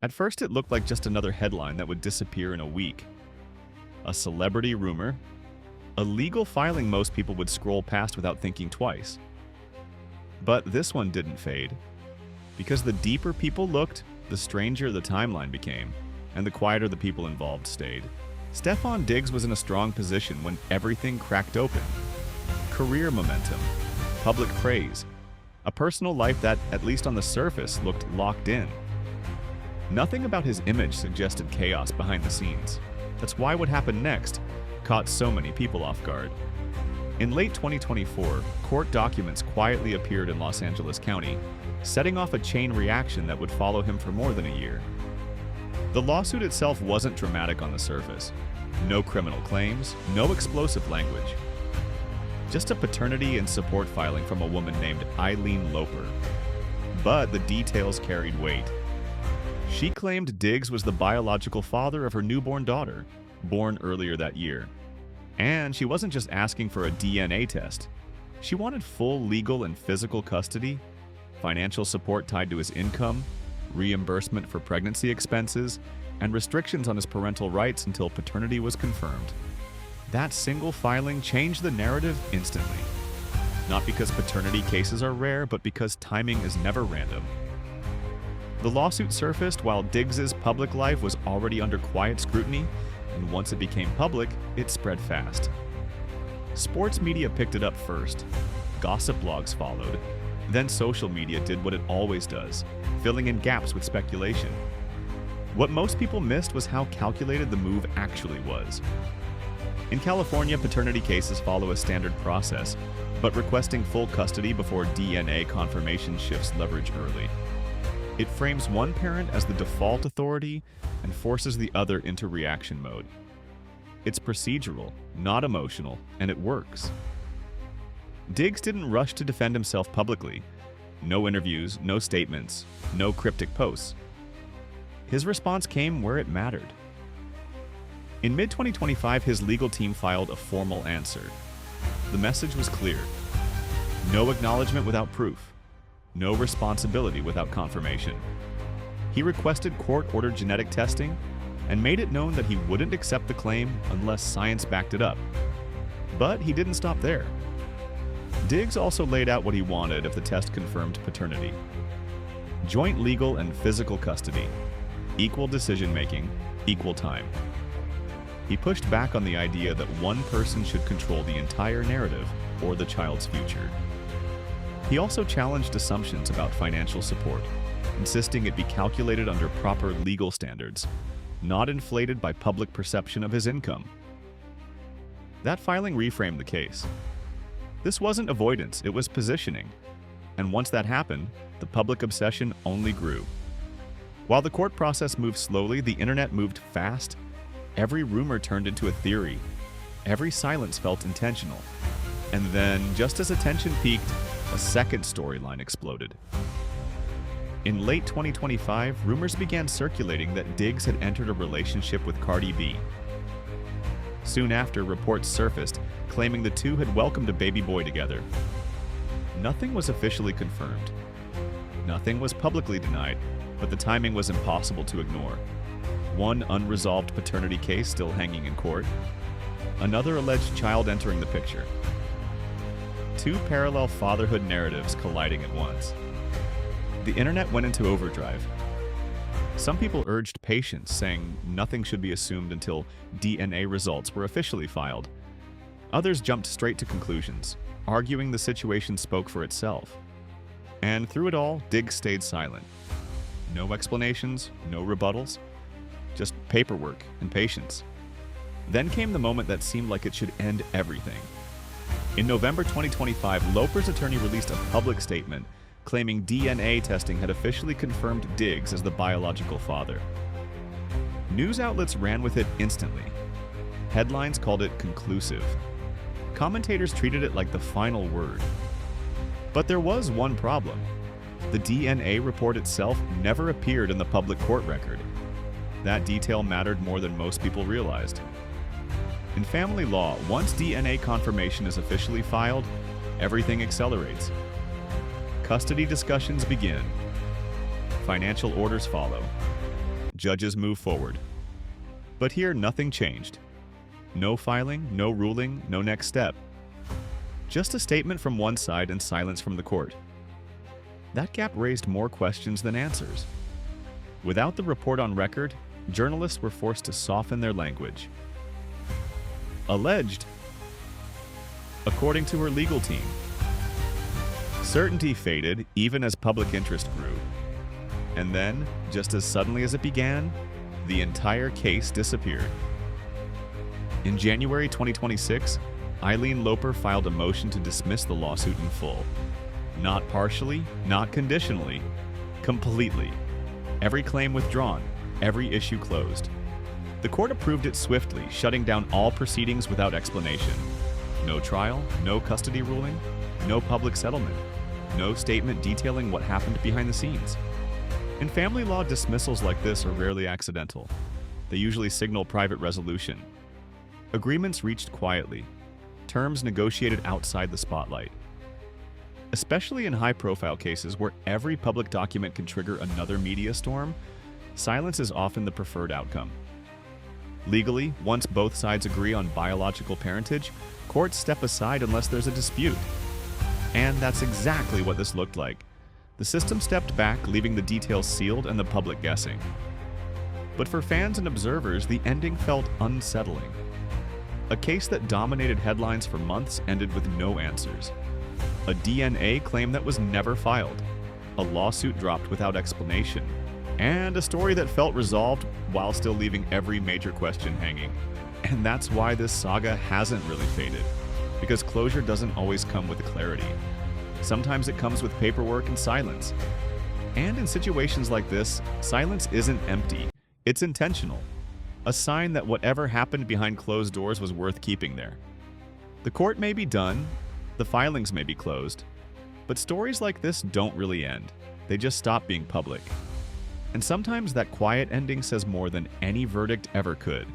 At first, it looked like just another headline that would disappear in a week. A celebrity rumor, a legal filing most people would scroll past without thinking twice. But this one didn't fade, because the deeper people looked, the stranger the timeline became, and the quieter the people involved stayed. Stefon Diggs was in a strong position when everything cracked open. Career momentum, public praise, a personal life that, at least on the surface, looked locked in. Nothing about his image suggested chaos behind the scenes. That's why what happened next caught so many people off guard. In late 2024, court documents quietly appeared in Los Angeles County, setting off a chain reaction that would follow him for more than a year. The lawsuit itself wasn't dramatic on the surface. No criminal claims, no explosive language. Just a paternity and support filing from a woman named Eileen Loper. But the details carried weight. She claimed Diggs was the biological father of her newborn daughter, born earlier that year. And she wasn't just asking for a DNA test. She wanted full legal and physical custody, financial support tied to his income, reimbursement for pregnancy expenses, and restrictions on his parental rights until paternity was confirmed. That single filing changed the narrative instantly. Not because paternity cases are rare, but because timing is never random. The lawsuit surfaced while Diggs's public life was already under quiet scrutiny, and once it became public, it spread fast. Sports media picked it up first. Gossip blogs followed. Then social media did what it always does, filling in gaps with speculation. What most people missed was how calculated the move actually was. In California, paternity cases follow a standard process, but requesting full custody before DNA confirmation shifts leverage early. It frames one parent as the default authority and forces the other into reaction mode. It's procedural, not emotional, and it works. Diggs didn't rush to defend himself publicly. No interviews, no statements, no cryptic posts. His response came where it mattered. In mid-2025, his legal team filed a formal answer. The message was clear. No acknowledgement without proof. No responsibility without confirmation. He requested court-ordered genetic testing and made it known that he wouldn't accept the claim unless science backed it up. But he didn't stop there. Diggs also laid out what he wanted if the test confirmed paternity. Joint legal and physical custody, equal decision-making, equal time. He pushed back on the idea that one person should control the entire narrative or the child's future. He also challenged assumptions about financial support, insisting it be calculated under proper legal standards, not inflated by public perception of his income. That filing reframed the case. This wasn't avoidance, it was positioning. And once that happened, the public obsession only grew. While the court process moved slowly, the internet moved fast. Every rumor turned into a theory. Every silence felt intentional. And then, just as attention peaked, a second storyline exploded. In late 2025, rumors began circulating that Diggs had entered a relationship with Cardi B. Soon after, reports surfaced claiming the two had welcomed a baby boy together. Nothing was officially confirmed. Nothing was publicly denied, but the timing was impossible to ignore. One unresolved paternity case still hanging in court. Another alleged child entering the picture. Two parallel fatherhood narratives colliding at once. The internet went into overdrive. Some people urged patience, saying nothing should be assumed until DNA results were officially filed. Others jumped straight to conclusions, arguing the situation spoke for itself. And through it all, Diggs stayed silent. No explanations, no rebuttals, just paperwork and patience. Then came the moment that seemed like it should end everything. In November 2025, Loper's attorney released a public statement claiming DNA testing had officially confirmed Diggs as the biological father. News outlets ran with it instantly. Headlines called it conclusive. Commentators treated it like the final word. But there was one problem. The DNA report itself never appeared in the public court record. That detail mattered more than most people realized. In family law, once DNA confirmation is officially filed, everything accelerates. Custody discussions begin. Financial orders follow. judges move forward. But here, nothing changed. No filing, no ruling, no next step. Just a statement from one side and silence from the court. That gap raised more questions than answers. Without the report on record, journalists were forced to soften their language. Alleged, according to her legal team. Certainty faded even as public interest grew. And then, just as suddenly as it began, the entire case disappeared. In January 2026, Eileen Loper filed a motion to dismiss the lawsuit in full. Not partially, not conditionally, completely. Every claim withdrawn, every issue closed. The court approved it swiftly, shutting down all proceedings without explanation. No trial, no custody ruling, no public settlement, no statement detailing what happened behind the scenes. In family law, dismissals like this are rarely accidental. They usually signal private resolution. Agreements reached quietly, terms negotiated outside the spotlight. Especially in high-profile cases where every public document can trigger another media storm, silence is often the preferred outcome. Legally, once both sides agree on biological parentage, courts step aside unless there's a dispute. And that's exactly what this looked like. The system stepped back, leaving the details sealed and the public guessing. But for fans and observers, the ending felt unsettling. A case that dominated headlines for months ended with no answers. A DNA claim that was never filed. A lawsuit dropped without explanation. And a story that felt resolved while still leaving every major question hanging. And that's why this saga hasn't really faded. Because closure doesn't always come with clarity. Sometimes it comes with paperwork and silence. And in situations like this, silence isn't empty. It's intentional. A sign that whatever happened behind closed doors was worth keeping there. The court may be done, the filings may be closed, but stories like this don't really end. They just stop being public. And sometimes that quiet ending says more than any verdict ever could.